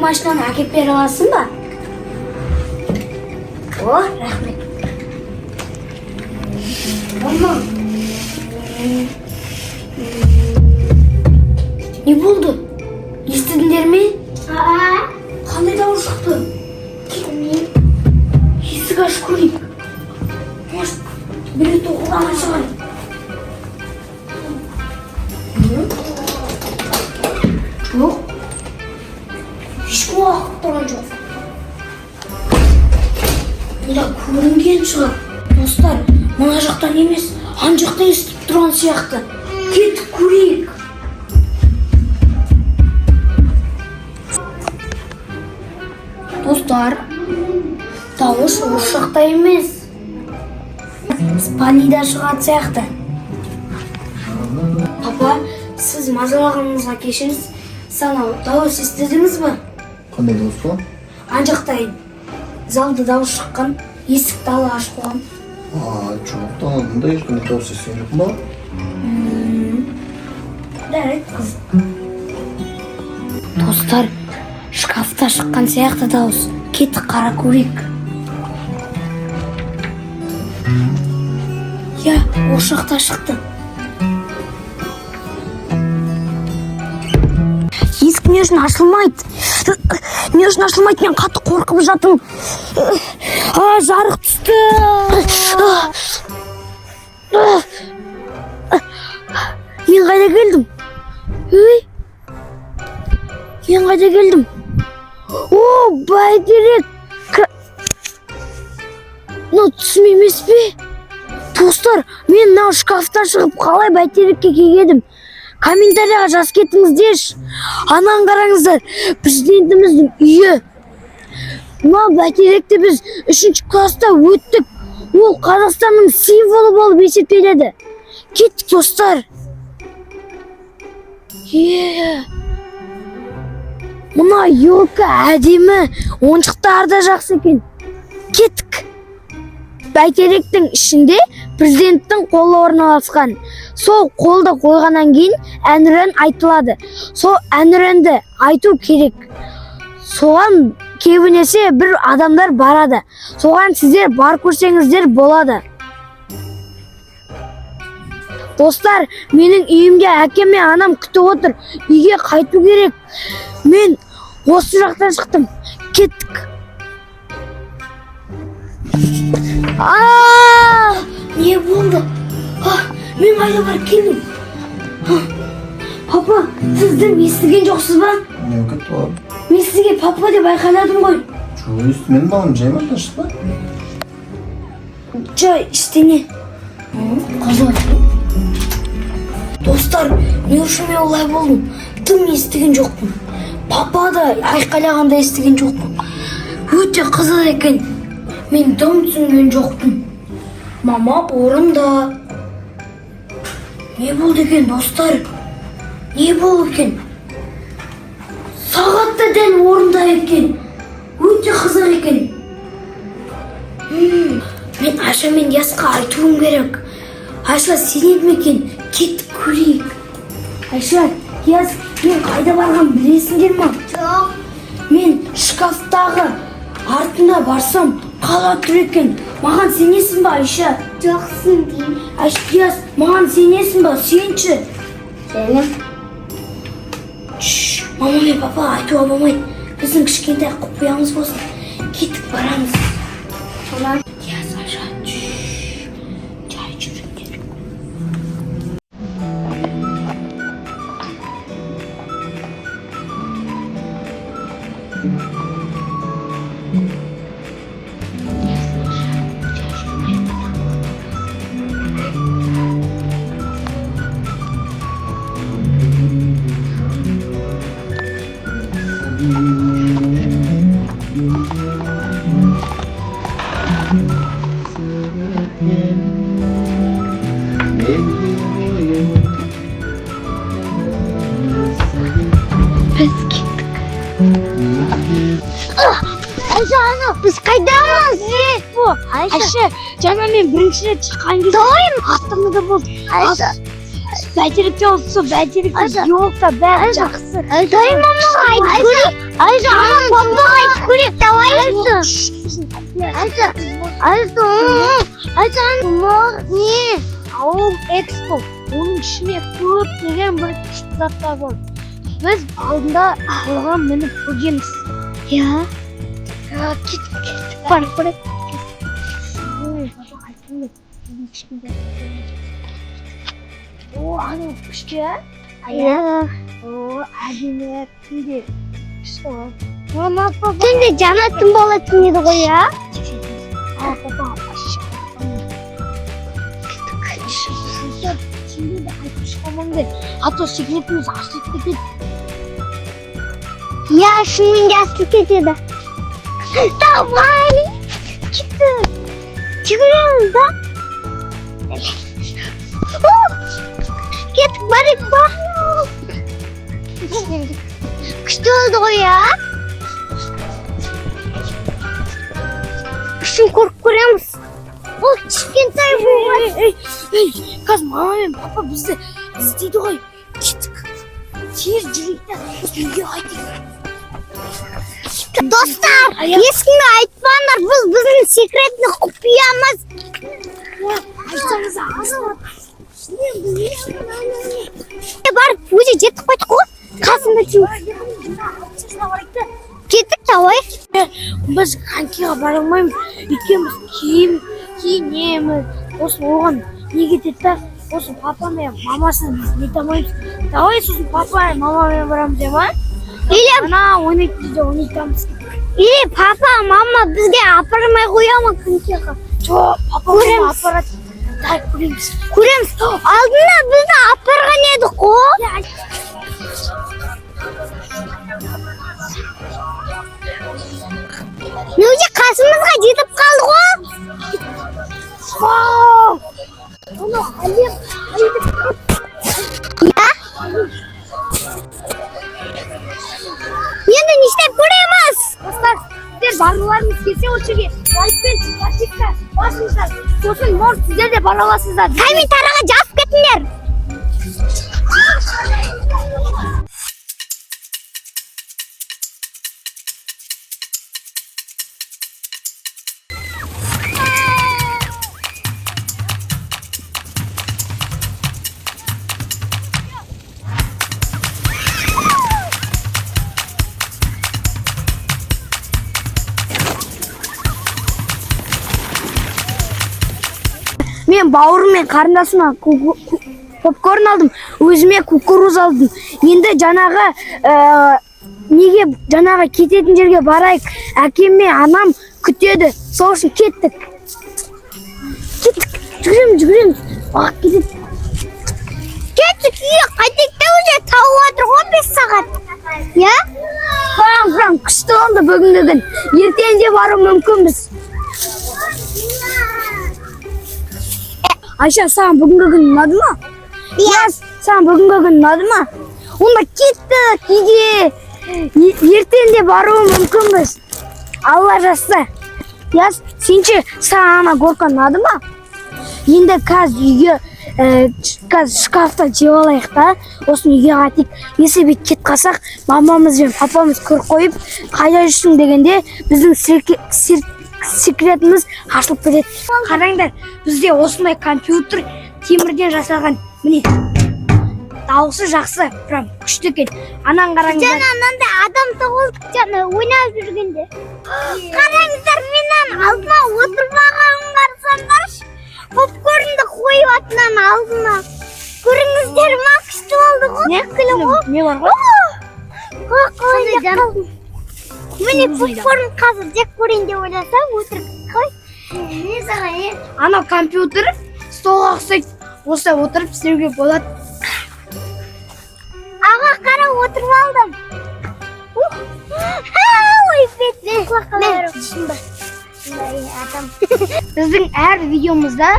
машинаны әкеп бере аласың ба? О, рахмет. Мама. Не болды? Естідіңдер ме? Қандай дауыс шықты? Есік ашып көрейік. Может, біреу тоқылдаған шығар. Жоқ. Ешкім уақыт тұрған жоқ. Мұнда көрінген шығар. Достар, мына жақтан емес, ан жақта естіп тұрған сияқты. Кетіп көрейік. Достар, дауыс осы жақта емес. Спальныйда шығатын сияқты. Папа, сіз мазалағаныңызға кешіріңіз. Санау, дауыс естідіңіз бе? Қандай дауыс бұл? Ан жақта залда дауыс шыққан, есікті ала ашып қойған. Жоқ, мұнда ешқандай дауыс естіген жоқпын ба? Дәрет қыз. Достар, шкафта шыққан сияқты дауыс. Кеттік қара көрейік. Я, осы жақта шықты. Есік не үшін ашылмайды? Не үшін ашылмайды? Мен қатты қорқып жатым. Жарық түсті. Мен қайда келдім? Мен қайда келдім? О, бәйтерек. Түсім емес пе? Достар, мен мынау шкафтан шығып қалай бәйтерекке келгенім? Комментарияға жазып кетіңіздерші. Анан қараңыздар, президентіміздің үйі. Мына бәйтеректі біз 3-ші класста өттік. Ол Қазақстанның символы болып есептеледі. Кеттік, достар. Мына елка әдемі, ойыншықтары да жақсы екен. Кеттік. Бәйтеректің ішінде президенттің қолы орналасқан. Сол қолды қойғаннан кейін әнұран айтылады. Сол әнұранды айту керек. Соған көбінесе бір адамдар барады. Соған сіздер бар көрсеңіздер болады. Достар, менің үйімде әкем мен анам күтіп отыр. Үйге қайту керек. Мен осы жақтан шықтым. Кеттік. Не болды? Мен қайда барып келдім? Папа, сіздің естіген жоқсыз ба? Не кетті ғой? Мен сізге папа деп айқайладым ғой. Жоқ, естіменің балым жай ма шықты? Жай, ештеңе. Қазақ. Достар, не үшін мен олай болдым? Тым естіген жоқпын. Папа да айқайлағанда естіген жоқпын. Өте қызық екен. Мен дым түсінген жоқпын. Мама орында. Не болды екен, достар? Не болды екен? Сағатта дәл орында екен. Өте қызық екен. Мен Айша мен Ясқа айтуым керек. Айша, сенеді ме екен? Кеттік көрейік. Айша, Яс, мен қайда барған білесіңдер ме? Жоқ. Мен шкафтағы артына барсам қала тұр екен. Маған сенесің ба, Айша? Жоқ, сенбеймін. Айша, Яс, маған сенесің ба? Сенші. Сенем. Мама мен папа айтуға болмайды. Біздің кішкентай құпиямыз болсын. Кеттік барамыз. Олар. Яс, Айша, жай жүріңдер. Biz қайдамыз? Айша, жаңа мен бірінші рет шыққан кезде астанада болдым. Бәйтеректе olsa бәйтеректе yok da бәрі жақсы. Дай мамаға айтып көрейік. Айза, папаға айтып көрейік. Давай Айза. Айза, не? Ауыл экспо. Оның ішіне көптеген бір күшті заттар бар. Біз алдында оған мініп көргенбіз. Я. Кеттік. Бар, көрек. О, анау күшті, ә? Я. О, әдемі, күнде күшті ғой. Түнде жанатын болатын еді ғой, я? Папа, şimdi de айтып шығамаңдар. А то секретіміз ашылып кетеді. Я шынымен де асылып кетеді. Давай! Кеттік. Жүгіреміз да? Кеттік, барайық ба? Күшті oldu ғой, я? Күшін көріп көреміз. Ол кішкентай болмай. Қазір мама мен папа бізді іздейді ғой. Кеттік. Тез жүрейік те үйге қайтайық. Достар, ешкімге айтпаңдар, біз біздің секретный құпиямыз. Айтсаңыз азылады. Бар, өзі жеттік қойдық қой. Қасында жүріп. Кеттік давай. Біз конькиға бара алмаймыз. Өйткені біз киінеміз. Осы оған не кетеді да? Осы папа мен мамасын біз нете алмаймыз. Давай сосын папа мен мамамен барамыз, ма? Или ана ойнайтын жерде ойнайтамыз. или папа, мама бізге апармай қоя ма конькиға? Жоқ, папа мама апарады. Дай көреміз. Көреміз. Алдында бізді апарған едік қой. Неужели қасымызға жетіп қалды ғой? Вау! Оны әлем Я? Енді не істеп көреміз? Достар, сіздер барларыңыз келсе осы жерге лайкпен, подписка басыңыздар. Сосын может сіздер де бара аласыздар. Комментарийға жазып кетіңдер. Мен бауырым мен қарындасыма попкорн алдым, өзіме кукуруз алдым. Енді жаңағы неге жаңағы кететін жерге барайық. Әкем мен анам күтеді. Сол үшін кеттік. Жүгіреміз. Уақыт кетеді. Кеттік үйге қайтайық та уже тауып отыр ғой 5 сағат. Я? Прям күшті болды бүгінгі күн. Ертең де бару мүмкінбіз. Айша, саған бүгінгі күн ұнады ма? Иә. Саған бүгінгі күн ұнады ма? Онда кеттік үйге. Ертең де бару мүмкінбіз. Алла жазса. Яс, сенше саған ана горка ұнады ма? Енді қазір үйге шкафта жеп алайық та, осыны үйге қайтайық. Если бет кет қалсақ, мамамыз бен папамыз көріп қойып, қайда жүрсің дегенде біздің секретіміз ашылып кетеді. Қараңдар, бізде осындай компьютер темірден жасалған. Міне, дауысы жақсы, прям күшті екен. Анан қараңыздар. Жаңа анандай адам тауылдық жаңа ойнап жүргенде. Қараңыздар, менен алдыма отырмағанын қарасаңдаршы. Попкорнды қойып атынан алдыма. Көріңіздер ма, күшті болды ғой? Не бар ғой? Міне попкорн қазір жеп көрейін деп ойласам, өтірік қой. Не саған е? Ана компьютер столға ұқсайды. Осылай отырып істеуге болады. Аға қара отырып алдым. Ой, бетіне құлаққаларым. Біздің әр видеомызда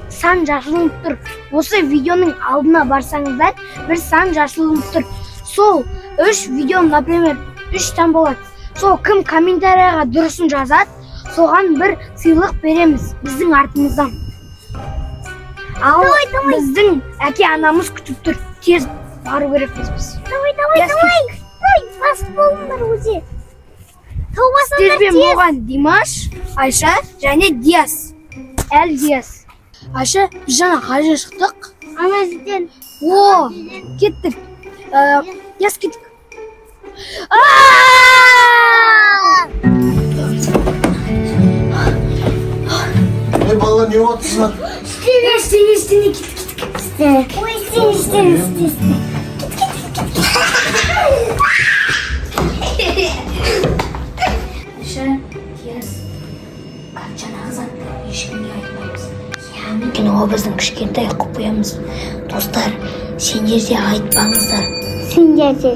сан жасылынып тұр. Осы видеоның алдына барсаңыздар, бір сан жасылынып тұр. Сол 3 видеом, например, 3-тан болады. Сол кім комментарияға дұрысын жазады, соған бір сыйлық береміз біздің артымыздан. Ал Давай, давай. біздің әке анамыз күтіп тұр. Тез бару керекпіз біз. Давай. Ой, бас болыңдар өзі. Тау басыңдар Сіздермен тез. болған Димаш, Айша және Диас. Әл Диас. Айша, біз жаңа қайда шықтық? Ана жерден. О, кеттік. Диас кеттік. Ey ballar niye atıyorsun? Ештеңе кеттік. Ой, істе. Айша, Диас, жаңағы затты ешкімге айтпаймыз. Өйткені ол біздің кішкентай құпиямыз. Достар, сендер де айтпаңыздар. Сендер де.